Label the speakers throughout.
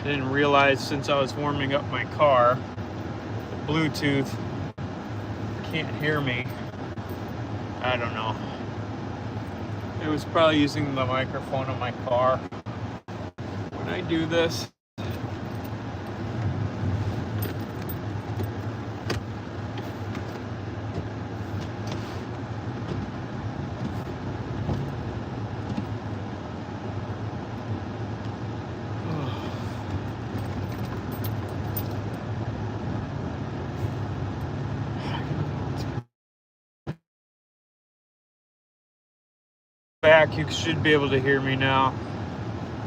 Speaker 1: didn't realize since I was warming up my car, the Bluetooth can't hear me. I don't know. It was probably using the microphone of my car when I do this. Back, you should be able to hear me now.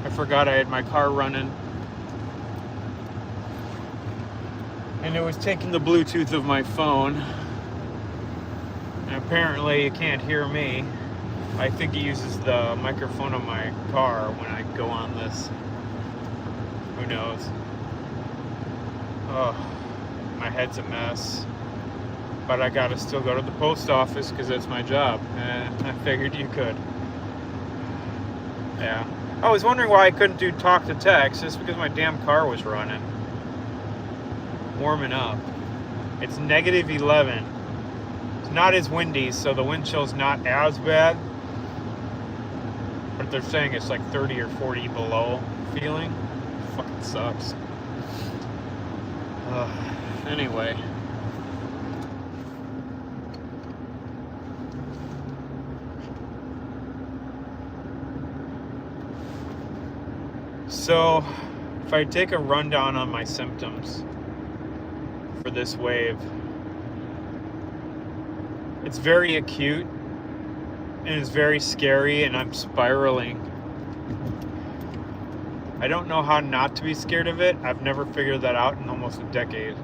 Speaker 1: I forgot I had my car running. And it was taking the Bluetooth of my phone. And apparently it can't hear me. I think it uses the microphone of my car when I go on this. Who knows? Oh, my head's a mess. But I gotta still go to the post office because that's my job. And I figured you could. Yeah. I was wondering why I couldn't do talk to text, just because my damn car was running. Warming up. It's negative 11. It's not as windy, so the wind chill's not as bad. But they're saying it's like 30 or 40 below feeling. It fucking sucks. Anyway. So, if I take a rundown on my symptoms for this wave, it's very acute and it's very scary, and I'm spiraling. I don't know how not to be scared of it. I've never figured that out in almost a decade.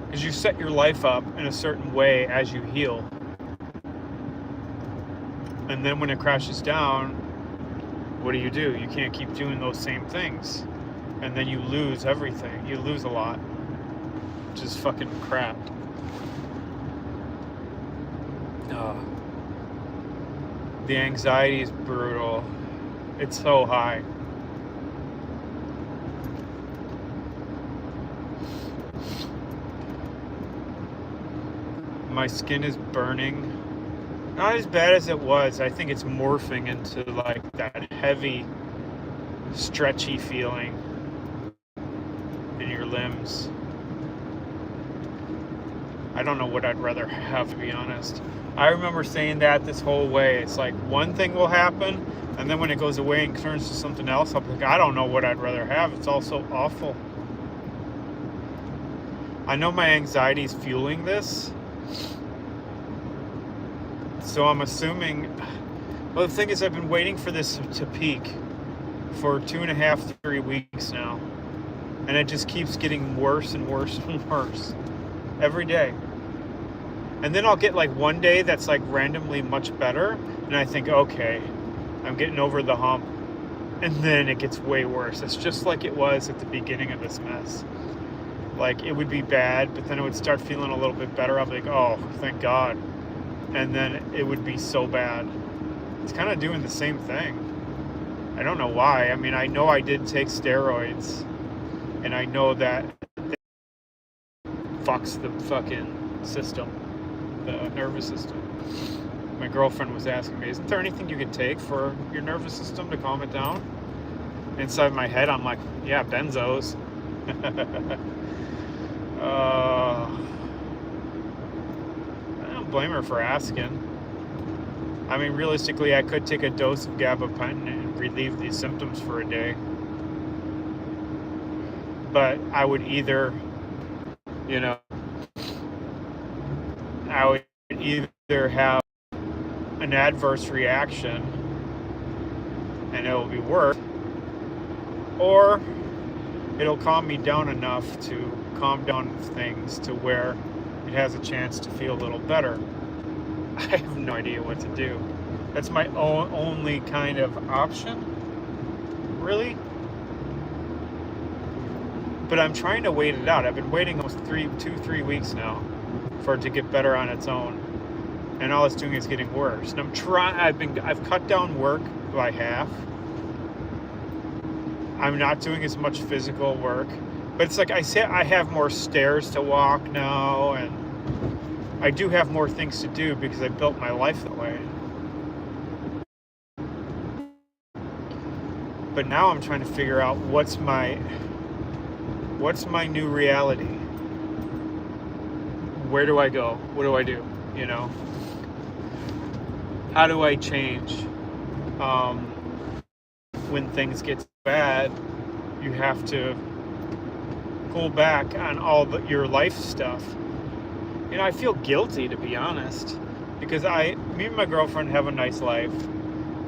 Speaker 1: Because you set your life up in a certain way as you heal. And then when it crashes down, what do? You can't keep doing those same things. And then you lose everything. You lose a lot. Which is fucking crap. The anxiety is brutal. It's so high. My skin is burning. Not as bad as it was. I think it's morphing into like that heavy, stretchy feeling in your limbs. I don't know what I'd rather have, to be honest. I remember saying that this whole way. It's like one thing will happen, and then when it goes away and turns to something else, I'll be like, I don't know what I'd rather have. It's all so awful. I know my anxiety is fueling this. So I'm assuming, well, the thing is, I've been waiting for this to peak for 2.5, 3 weeks now. And it just keeps getting worse and worse and worse every day. And then I'll get like one day that's like randomly much better. And I think, okay, I'm getting over the hump. And then it gets way worse. It's just like it was at the beginning of this mess. Like, it would be bad, but then it would start feeling a little bit better. I'll be like, oh, thank God. And then it would be so bad. It's kind of doing the same thing. I don't know why. I mean, I know I did take steroids, and I know that it fucks the fucking system, the nervous system. My girlfriend was asking me, isn't there anything you could take for your nervous system to calm it down? Inside my head, I'm like, yeah, benzos. I don't blame her for asking. I mean, realistically, I could take a dose of gabapentin and relieve these symptoms for a day. But I would either, have an adverse reaction and it will be worse, or it'll calm me down enough to calm down things to where it has a chance to feel a little better. I have no idea what to do. That's my only kind of option, really. But I'm trying to wait it out. I've been waiting almost 3 weeks now for it to get better on its own, and all it's doing is getting worse. And I've cut down work by half. I'm not doing as much physical work, but it's like I say, I have more stairs to walk now, and I do have more things to do because I built my life that way. But now I'm trying to figure out what's my new reality. Where do I go? What do I do? You know? How do I change? When things get bad, you have to pull back on all your life stuff. You know, I feel guilty, to be honest, because me and my girlfriend have a nice life,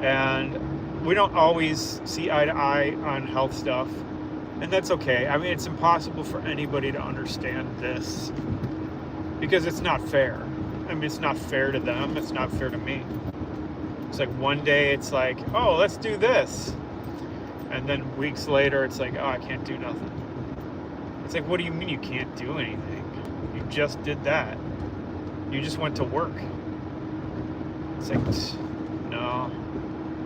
Speaker 1: and we don't always see eye to eye on health stuff, and that's okay. I mean, it's impossible for anybody to understand this because it's not fair. I mean, it's not fair to them. It's not fair to me. It's like one day it's like, oh, let's do this. And then weeks later it's like, oh, I can't do nothing. It's like, what do you mean you can't do anything? You just did that. You just went to work. It's like, no.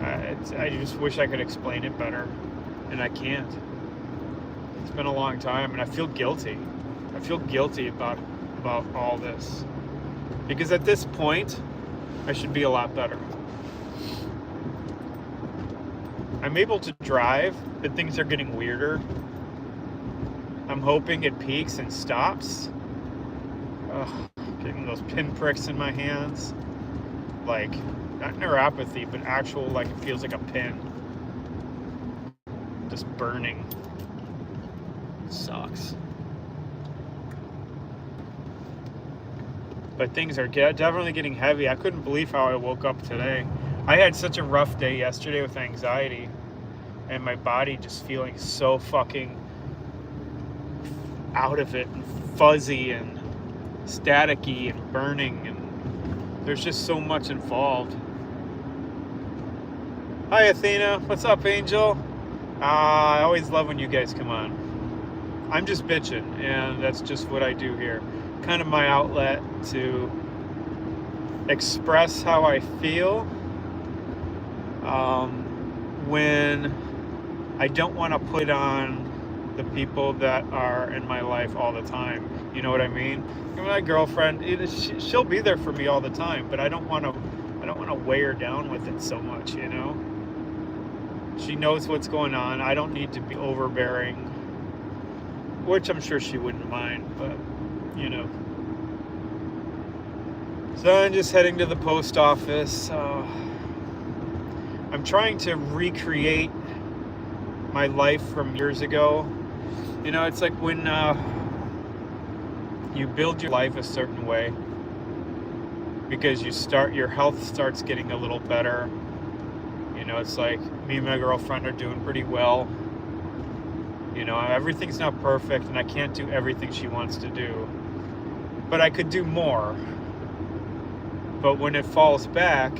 Speaker 1: I just wish I could explain it better, and I can't. It's been a long time, and I feel guilty. I feel guilty about all this, because at this point, I should be a lot better. I'm able to drive, but things are getting weirder. I'm hoping it peaks and stops. Ugh, getting those pinpricks in my hands, like, not neuropathy, but actual, like, it feels like a pin. Just burning. It sucks. But things are definitely getting heavy. I couldn't believe how I woke up today. I had such a rough day yesterday with anxiety, and my body just feeling so fucking out of it, and fuzzy and staticky and burning, and there's just so much involved. Hi Athena, what's up, Angel? I always love when you guys come on. I'm just bitching, and that's just what I do here. Kind of my outlet to express how I feel when I don't want to put on the people that are in my life all the time. You know what I mean? My girlfriend, she'll be there for me all the time, but I don't want to weigh her down with it so much, you know? She knows what's going on. I don't need to be overbearing, which I'm sure she wouldn't mind, but, you know. So I'm just heading to the post office. I'm trying to recreate my life from years ago. You know, it's like when you build your life a certain way because your health starts getting a little better. You know, it's like me and my girlfriend are doing pretty well. You know, everything's not perfect, and I can't do everything she wants to do. But I could do more. But when it falls back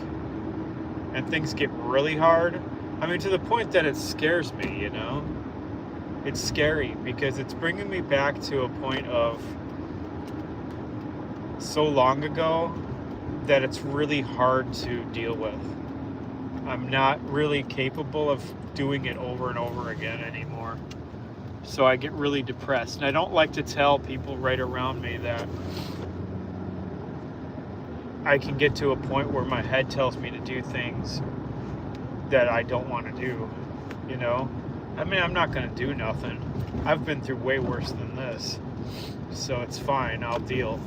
Speaker 1: and things get really hard, I mean, to the point that it scares me, you know? It's scary because it's bringing me back to a point of so long ago that it's really hard to deal with. I'm not really capable of doing it over and over again anymore. So I get really depressed. And I don't like to tell people right around me that I can get to a point where my head tells me to do things that I don't want to do, you know? I mean, I'm not going to do nothing. I've been through way worse than this. So it's fine, I'll deal.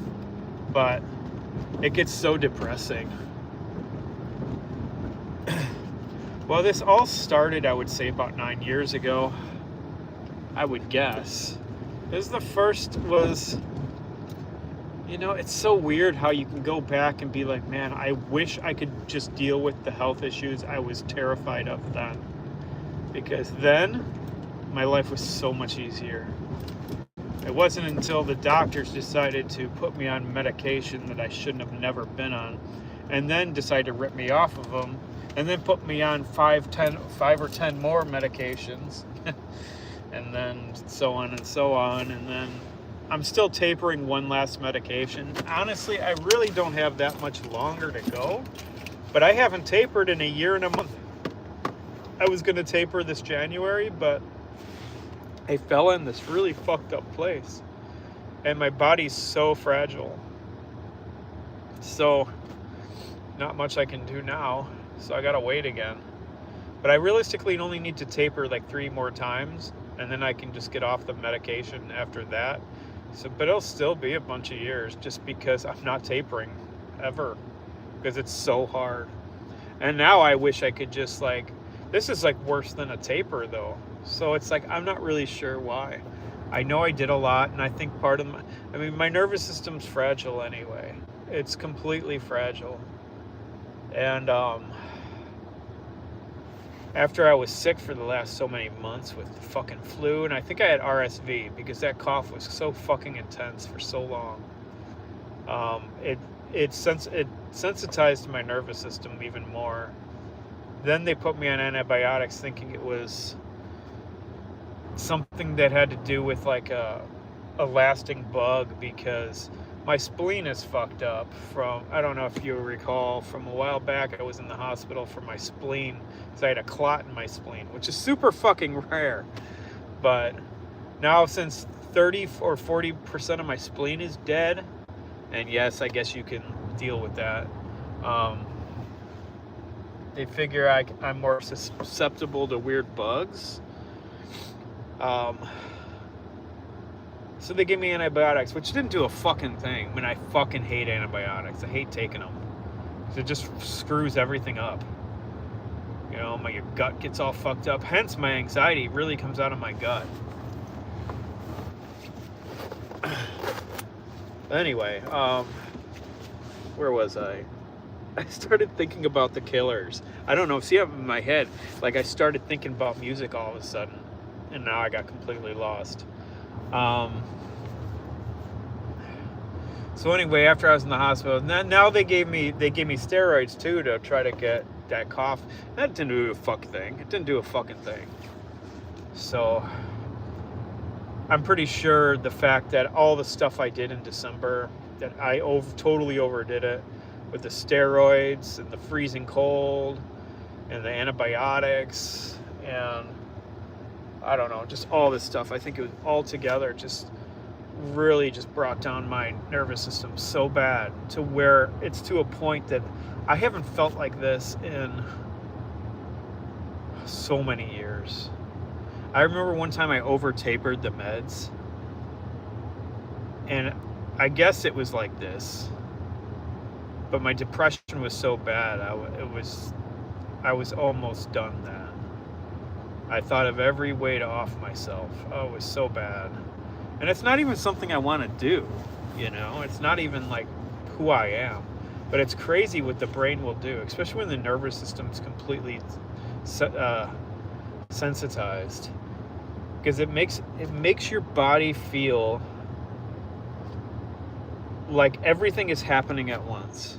Speaker 1: But it gets so depressing. Well, this all started, I would say, about 9 years ago. I would guess. Because the first was, you know, it's so weird how you can go back and be like, man, I wish I could just deal with the health issues I was terrified of then. Because then, my life was so much easier. It wasn't until the doctors decided to put me on medication that I shouldn't have never been on, and then decided to rip me off of them, and then put me on 5 or 10 more medications, and then so on and so on, and then I'm still tapering one last medication. Honestly, I really don't have that much longer to go, but I haven't tapered in a year and a month. I was going to taper this January, but I fell in this really fucked up place. And my body's so fragile. So, not much I can do now. So I got to wait again. But I realistically only need to taper like 3 more times. And then I can just get off the medication after that. So, but it'll still be a bunch of years just because I'm not tapering ever. Because it's so hard. And now I wish I could just like, this is like worse than a taper though. So it's like, I'm not really sure why. I know I did a lot, and I think part of my nervous system's fragile anyway. It's completely fragile. And after I was sick for the last so many months with the fucking flu, and I think I had RSV because that cough was so fucking intense for so long. It sensitized my nervous system even more. Then they put me on antibiotics thinking it was something that had to do with like a lasting bug, because my spleen is fucked up from, I don't know if you recall, from a while back I was in the hospital for my spleen because I had a clot in my spleen, which is super fucking rare. But now since 30 or 40% of my spleen is dead, and yes, I guess you can deal with that, they figure I'm more susceptible to weird bugs. So they gave me antibiotics, which didn't do a fucking thing. I mean, I fucking hate antibiotics. I hate taking them. It just screws everything up. You know, your gut gets all fucked up. Hence, my anxiety really comes out of my gut. Anyway, where was I? I started thinking about the Killers. I don't know, see, I'm in my head. Like, I started thinking about music all of a sudden. And now I got completely lost. So anyway, after I was in the hospital, now they gave me steroids too to try to get that cough. That didn't do a fucking thing. It didn't do a fucking thing. So I'm pretty sure the fact that all the stuff I did in December, that I totally overdid it with the steroids and the freezing cold and the antibiotics and I don't know, just all this stuff. I think it was all together just really just brought down my nervous system so bad to where it's to a point that I haven't felt like this in so many years. I remember one time I over-tapered the meds, and I guess it was like this, but my depression was so bad, I was almost done then. I thought of every way to off myself. Oh, it was so bad. And it's not even something I want to do, you know? It's not even like who I am. But it's crazy what the brain will do, especially when the nervous system's completely sensitized. Because it makes your body feel like everything is happening at once.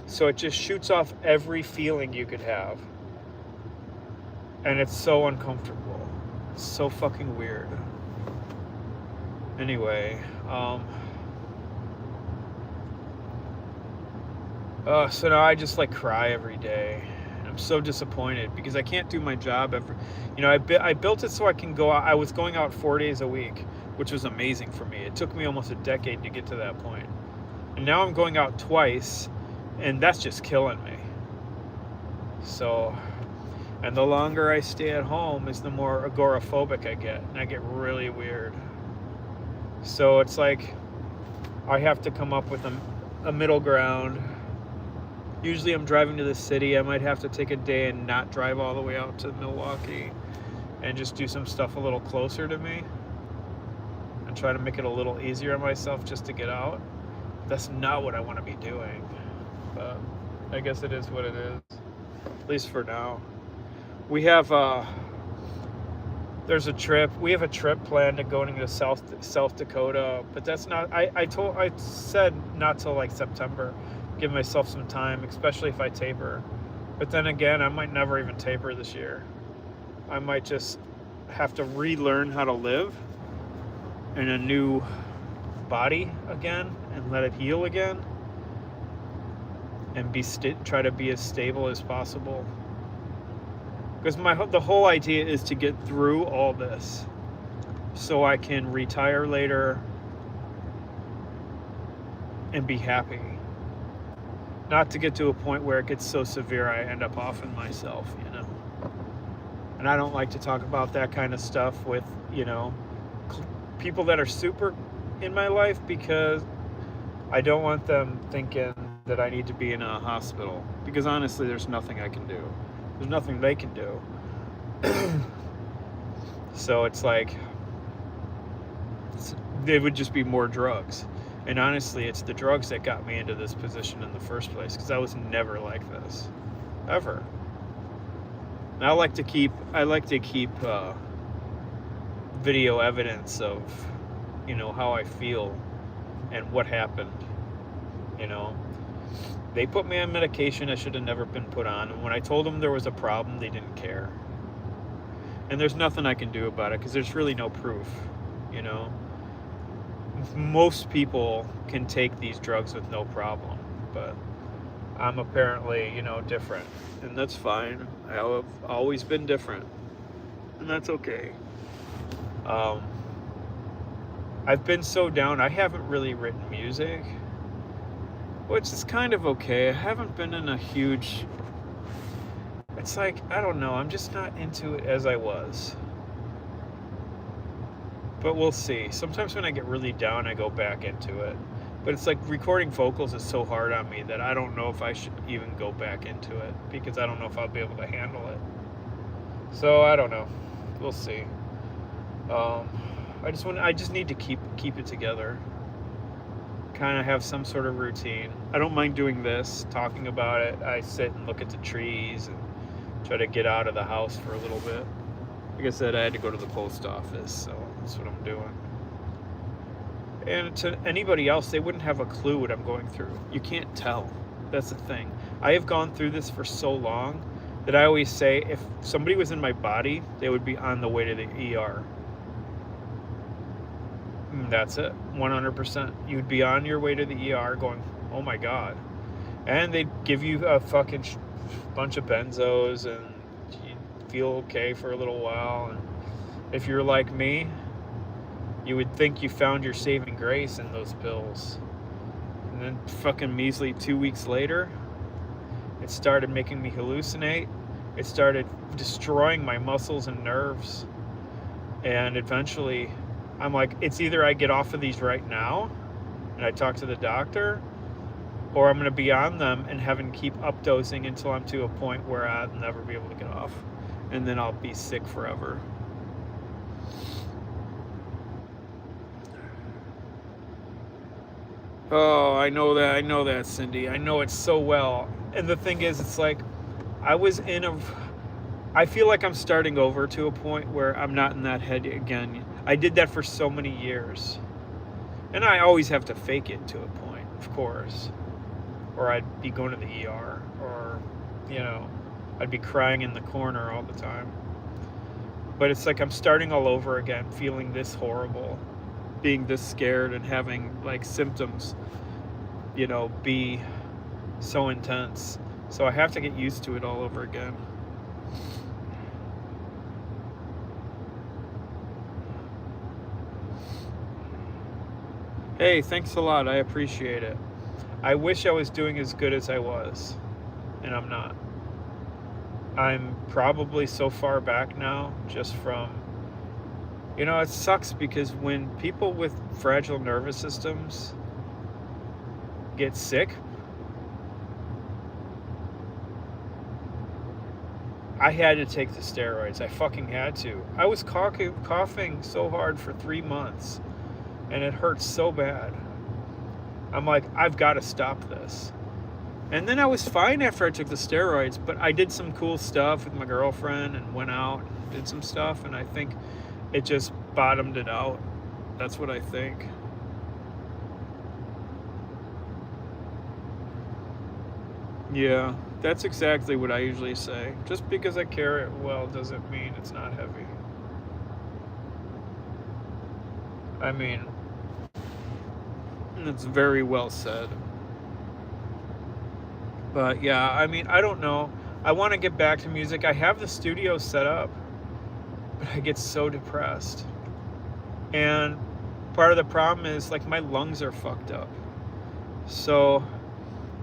Speaker 1: So it just shoots off every feeling you could have. And it's so uncomfortable. It's so fucking weird. Anyway, so now I just like cry every day. I'm so disappointed because I can't do my job every, you know, I built it so I can go out. I was going out 4 days a week, which was amazing for me. It took me almost a decade to get to that point. And now I'm going out twice, and that's just killing me. So, and the longer I stay at home is the more agoraphobic I get, and I get really weird. So it's like I have to come up with a middle ground. Usually I'm driving to the city. I might have to take a day and not drive all the way out to Milwaukee and just do some stuff a little closer to me and try to make it a little easier on myself just to get out. That's not what I want to be doing, but I guess it is what it is, at least for now. We have we have a trip planned to going to South Dakota, but that's not, I said not till like September, give myself some time, especially if I taper. But then again, I might never even taper this year. I might just have to relearn how to live in a new body again and let it heal again and try to be as stable as possible. Because the whole idea is to get through all this so I can retire later and be happy. Not to get to a point where it gets so severe I end up offing myself, you know. And I don't like to talk about that kind of stuff with, you know, people that are super in my life, because I don't want them thinking that I need to be in a hospital. Because honestly, there's nothing I can do. There's nothing they can do. So it's like, they would just be more drugs. And honestly, it's the drugs that got me into this position in the first place, because I was never like this, ever. And I like to keep video evidence of, you know, how I feel and what happened. You know, they put me on medication I should have never been put on, and when I told them there was a problem, they didn't care. And there's nothing I can do about it, because there's really no proof, you know. Most people can take these drugs with no problem, but I'm apparently, you know, different, and that's fine. I have always been different, and that's okay. I've been so down, I haven't really written music, which is kind of okay. I haven't been in a huge, it's like, I don't know, I'm just not into it as I was. But we'll see. Sometimes when I get really down, I go back into it. But it's like recording vocals is so hard on me that I don't know if I should even go back into it, because I don't know if I'll be able to handle it. So I don't know. We'll see. I just need to keep it together. Kind of have some sort of routine. I don't mind doing this, talking about it. I sit and look at the trees and try to get out of the house for a little bit. Like I said, I had to go to the post office, so that's what I'm doing. And to anybody else, they wouldn't have a clue what I'm going through. You can't tell. That's the thing. I have gone through this for so long that I always say, if somebody was in my body, they would be on the way to the ER. That's it. 100%. You'd be on your way to the ER going, oh my God. And they'd give you a fucking bunch of benzos, and you'd feel okay for a little while. And if you're like me, you would think you found your saving grace in those pills. And then fucking measly 2 weeks later, it started making me hallucinate. It started destroying my muscles and nerves. And eventually, I'm like, it's either I get off of these right now, and I talk to the doctor, or I'm going to be on them and having to keep updosing until I'm to a point where I'll never be able to get off. And then I'll be sick forever. Oh, I know that, Cindy. I know it so well. And the thing is, it's like, I feel like I'm starting over to a point where I'm not in that head again. I did that for so many years. And I always have to fake it to a point, of course. Or I'd be going to the ER, or, you know, I'd be crying in the corner all the time. But it's like I'm starting all over again, feeling this horrible, being this scared, and having like symptoms, you know, be so intense. So I have to get used to it all over again. Hey, thanks a lot. I appreciate it. I wish I was doing as good as I was, and I'm not. I'm probably so far back now, just from, you know, it sucks because when people with fragile nervous systems get sick, I had to take the steroids. I fucking had to. I was coughing so hard for 3 months, and it hurt so bad. I'm like, I've got to stop this. And then I was fine after I took the steroids, but I did some cool stuff with my girlfriend and went out and did some stuff, and I think it just bottomed it out. That's what I think. Yeah, that's exactly what I usually say. Just because I carry it well doesn't mean it's not heavy. I mean, that's very well said. But yeah, I mean, I don't know. I want to get back to music. I have the studio set up, but I get so depressed. And part of the problem is, like, my lungs are fucked up. So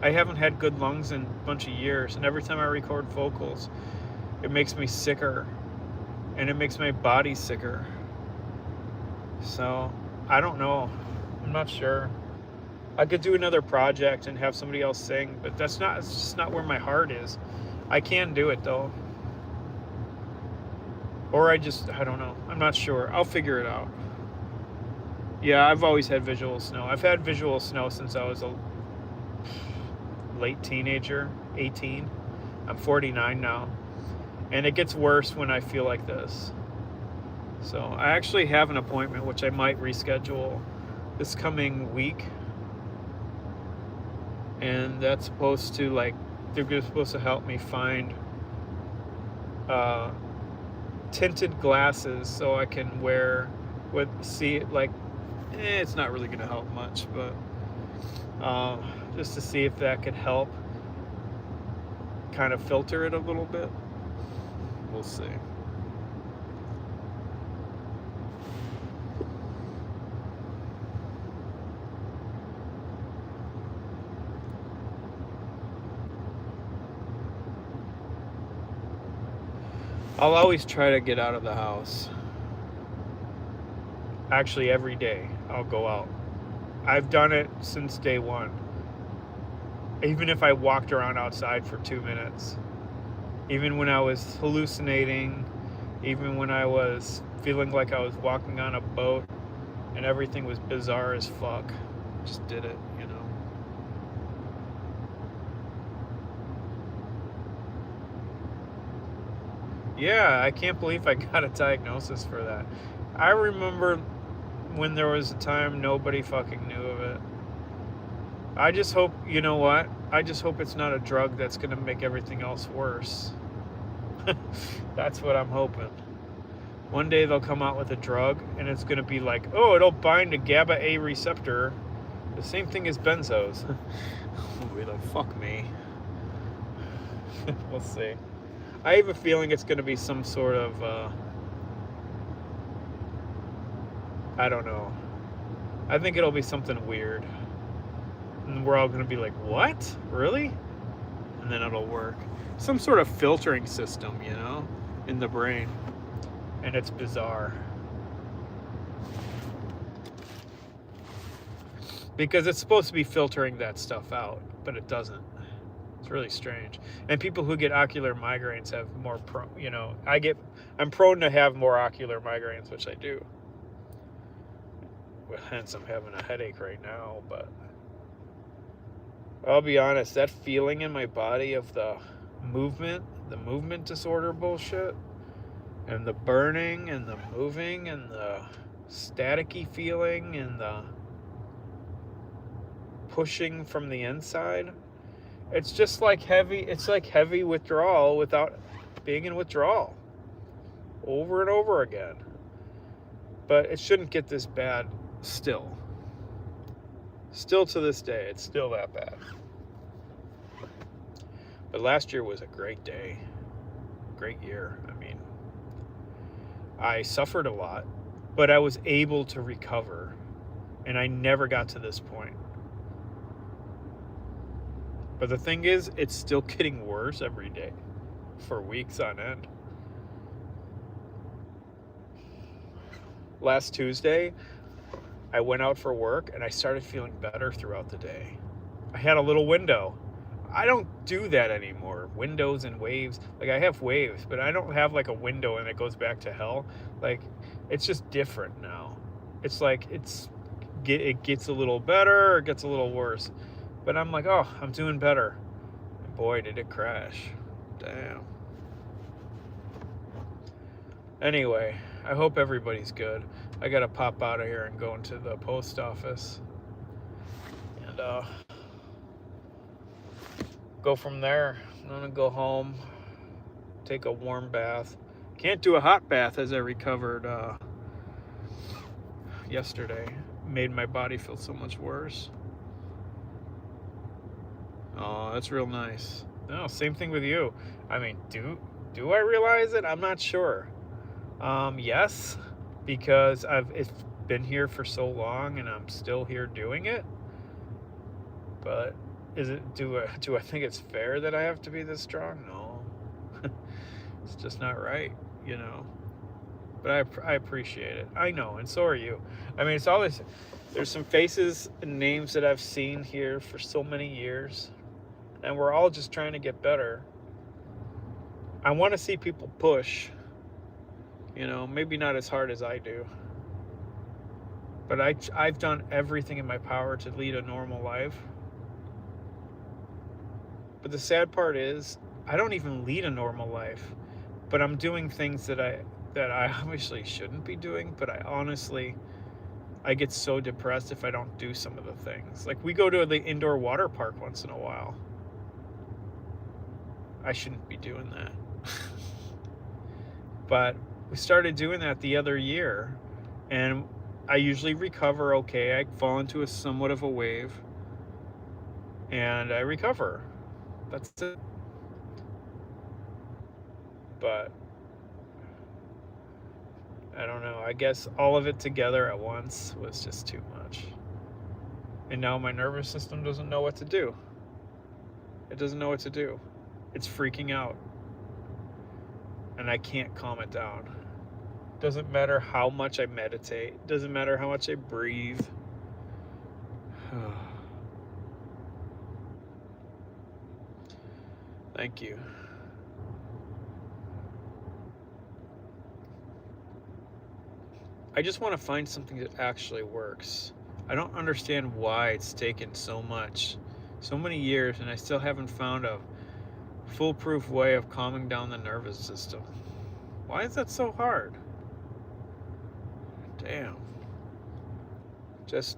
Speaker 1: I haven't had good lungs in a bunch of years. And every time I record vocals, it makes me sicker. And it makes my body sicker. So I don't know. I'm not sure. I could do another project and have somebody else sing, but it's just not where my heart is. I can do it though. Or I don't know. I'm not sure. I'll figure it out. Yeah, I've always had visual snow. I've had visual snow since I was a late teenager, 18. I'm 49 now. And it gets worse when I feel like this. So I actually have an appointment, which I might reschedule this coming week. And that's supposed to, like, they're supposed to help me find tinted glasses so I can wear it's not really going to help much, but just to see if that could help kind of filter it a little bit. We'll see. I'll always try to get out of the house. Actually, every day I'll go out. I've done it since day one. Even if I walked around outside for 2 minutes. Even when I was hallucinating. Even when I was feeling like I was walking on a boat and everything was bizarre as fuck. Just did it, you know. Yeah, I can't believe I got a diagnosis for that. I remember when there was a time nobody fucking knew of it. I just hope, you know what? I just hope it's not a drug that's going to make everything else worse. That's what I'm hoping. One day they'll come out with a drug and it's going to be like, oh, it'll bind a GABA A receptor. The same thing as benzos. Who the fuck me? We'll see. I have a feeling it's going to be some sort of, I don't know. I think it'll be something weird. And we're all going to be like, what? Really? And then it'll work. Some sort of filtering system, you know, in the brain. And it's bizarre. Because it's supposed to be filtering that stuff out, but it doesn't. It's really strange. And people who get ocular migraines have more I'm prone to have more ocular migraines, which I do. Well, hence I'm having a headache right now, but I'll be honest, that feeling in my body of the movement disorder bullshit, and the burning and the moving and the staticky feeling and the pushing from the inside. It's just like heavy withdrawal without being in withdrawal. Over and over again. But it shouldn't get this bad still. Still to this day, it's still that bad. But last year was a great day. Great year. I mean, I suffered a lot, but I was able to recover. And I never got to this point. But the thing is, it's still getting worse every day for weeks on end. Last Tuesday, I went out for work and I started feeling better throughout the day. I had a little window. I don't do that anymore. Windows and waves. Like, I have waves, but I don't have like a window and it goes back to hell. Like, it's just different now. It's like it gets a little better or it gets a little worse. But I'm like, oh, I'm doing better. And boy, did it crash. Damn. Anyway, I hope everybody's good. I gotta pop out of here and go into the post office. And go from there. I'm gonna go home, take a warm bath. Can't do a hot bath as I recovered yesterday. Made my body feel so much worse. Oh, that's real nice. No, same thing with you. I mean, do I realize it? I'm not sure. Yes, because it's been here for so long and I'm still here doing it. But do I think it's fair that I have to be this strong? No. It's just not right, you know. But I appreciate it. I know, and so are you. I mean, it's always, there's some faces and names that I've seen here for so many years, and we're all just trying to get better. I want to see people push, you know, maybe not as hard as I do. But I've done everything in my power to lead a normal life. But the sad part is, I don't even lead a normal life, but I'm doing things that I obviously shouldn't be doing, but I get so depressed if I don't do some of the things. Like, we go to the indoor water park once in a while. I shouldn't be doing that. But we started doing that the other year, and I usually recover okay. I fall into somewhat of a wave, and I recover. That's it. But I don't know. I guess all of it together at once was just too much. And now my nervous system doesn't know what to do. It doesn't know what to do. It's freaking out. And I can't calm it down. Doesn't matter how much I meditate. Doesn't matter how much I breathe. Thank you. I just want to find something that actually works. I don't understand why it's taken so many years, and I still haven't found a foolproof way of calming down the nervous system. Why is that so hard? Damn. Just,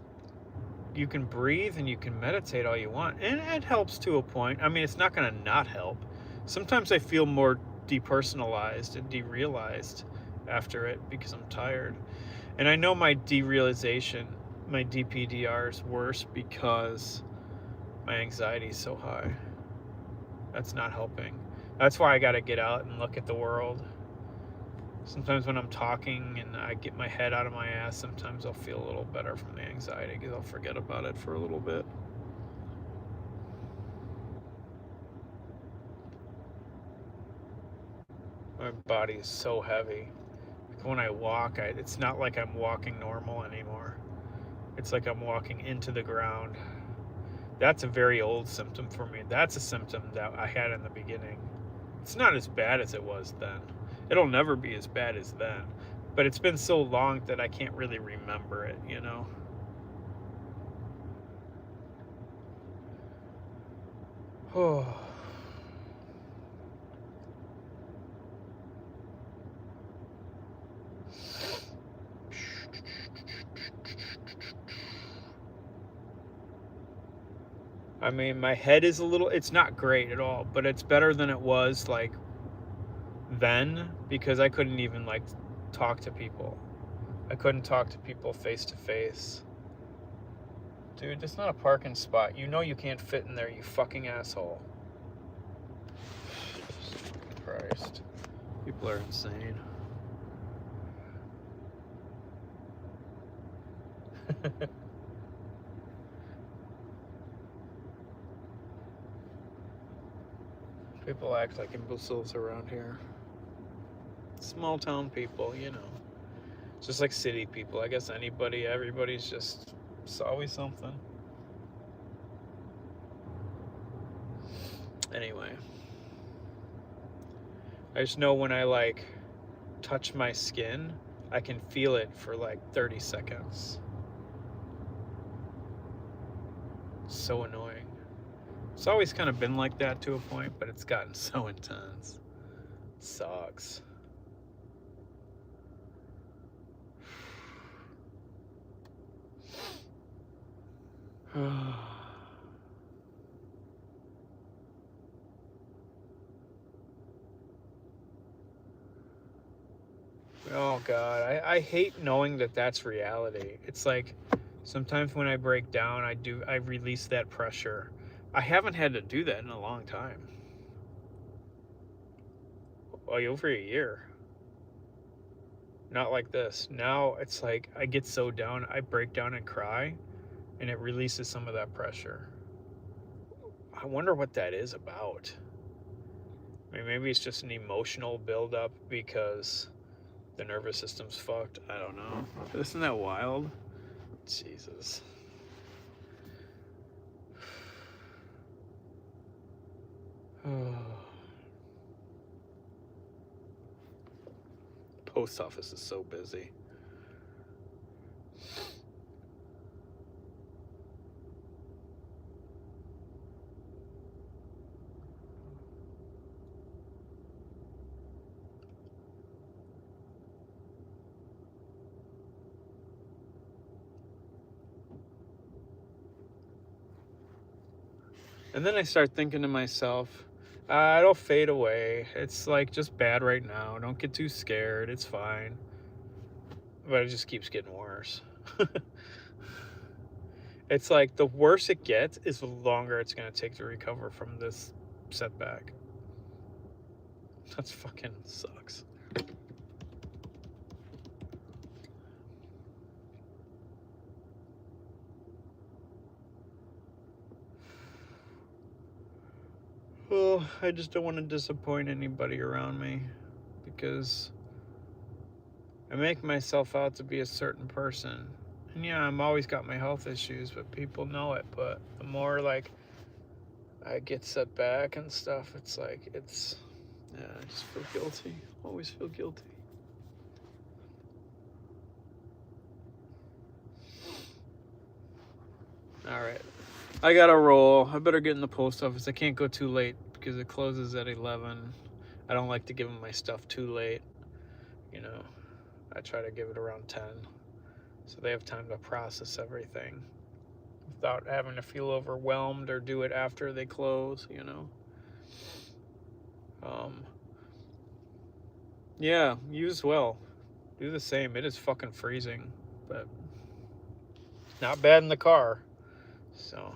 Speaker 1: you can breathe and you can meditate all you want, and it helps to a point. I mean, it's not going to not help. Sometimes I feel more depersonalized and derealized after it because I'm tired. And I know my derealization, my DPDR is worse because my anxiety is so high. That's not helping. That's why I got to get out and look at the world. Sometimes when I'm talking and I get my head out of my ass, sometimes I'll feel a little better from the anxiety because I'll forget about it for a little bit. My body is so heavy. When I walk, it's not like I'm walking normal anymore. It's like I'm walking into the ground. That's a very old symptom for me. That's a symptom that I had in the beginning. It's not as bad as it was then. It'll never be as bad as then. But it's been so long that I can't really remember it, you know? Oh. I mean, my head is it's not great at all, but it's better than it was, like, then, because I couldn't even, like, talk to people. I couldn't talk to people face to face. Dude, it's not a parking spot. You know you can't fit in there, you fucking asshole. Jesus Christ. People are insane. People act like imbeciles around here. Small town people, you know. Just like city people. I guess everybody's just, it's always something. Anyway. I just know when I, like, touch my skin, I can feel it for like 30 seconds. It's so annoying. It's always kind of been like that to a point, but it's gotten so intense. It sucks. Oh God, I hate knowing that that's reality. It's like sometimes when I break down, I release that pressure. I haven't had to do that in a long time. over a year. Not like this. Now it's like I get so down, I break down and cry, and it releases some of that pressure. I wonder what that is about. I mean, maybe it's just an emotional buildup because the nervous system's fucked. I don't know. Isn't that wild? Jesus. Post office is so busy. And then I start thinking to myself, it'll fade away. It's like just bad right now. Don't get too scared. It's fine. But it just keeps getting worse. It's like the worse it gets is the longer it's going to take to recover from this setback. That's fucking sucks. Well, I just don't want to disappoint anybody around me because I make myself out to be a certain person. And yeah, I'm always got my health issues, but people know it. But the more like I get set back and stuff, it's like I just feel guilty. Always feel guilty. All right. I gotta roll. I better get in the post office. I can't go too late because it closes at 11. I don't like to give them my stuff too late. You know, I try to give it around 10 so they have time to process everything without having to feel overwhelmed or do it after they close, you know. Yeah, you as well. Do the same. It is fucking freezing, but not bad in the car. So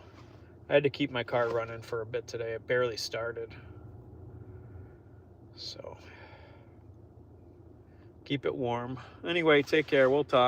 Speaker 1: I had to keep my car running for a bit today. It barely started. So keep it warm. Anyway, take care. We'll talk.